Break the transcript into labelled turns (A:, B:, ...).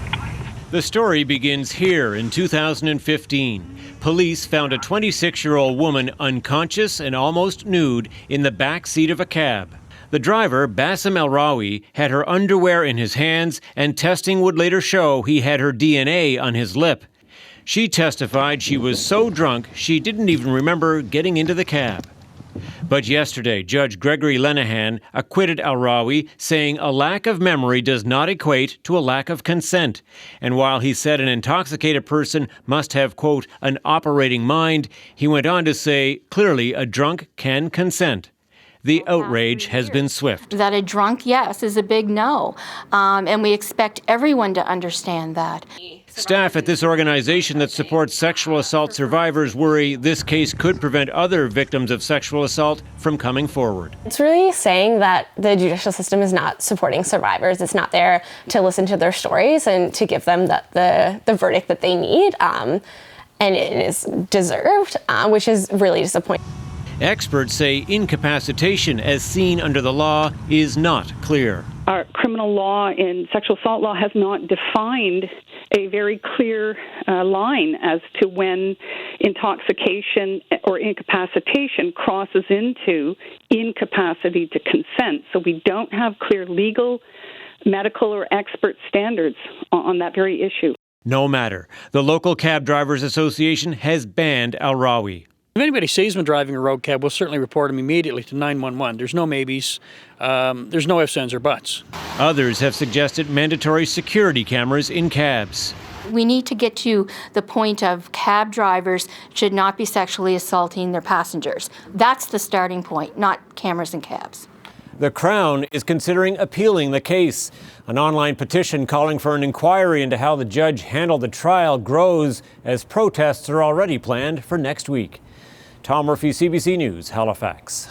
A: flagship.
B: The story begins here in 2015. Police found a 26-year-old woman unconscious and almost nude in the back seat of a cab. The driver, Bassem El-Rawi, had her underwear in his hands, and testing would later show he had her DNA on his lip. She testified she was so drunk she didn't even remember getting into the cab. But yesterday, Judge Gregory Lenehan acquitted El-Rawi, saying a lack of memory does not equate to a lack of consent. And while he said an intoxicated person must have, quote, an operating mind, he went on to say, clearly a drunk can consent. The outrage has been swift.
C: That a drunk yes is a big no, and we expect everyone to understand that.
B: Staff at this organization that supports sexual assault survivors worry this case could prevent other victims of sexual assault from coming forward.
D: It's really saying that the judicial system is not supporting survivors. It's not there to listen to their stories and to give them the verdict that they need, and it is deserved, which is really disappointing.
B: Experts say incapacitation, as seen under the law, is not clear.
E: Our criminal law and sexual assault law has not defined a very clear line as to when intoxication or incapacitation crosses into incapacity to consent. So we don't have clear legal, medical, or expert standards on that very issue.
B: No matter. The local Cab Drivers Association has banned El-Rawi.
F: If anybody sees him driving a road cab, we'll certainly report him immediately to 911. There's no maybes. There's no ifs, ands, or buts.
B: Others have suggested mandatory security cameras in cabs.
C: We need to get to the point of cab drivers should not be sexually assaulting their passengers. That's the starting point, not cameras in cabs.
B: The Crown is considering appealing the case. An online petition calling for an inquiry into how the judge handled the trial grows as protests are already planned for next week. Tom Murphy, CBC News, Halifax.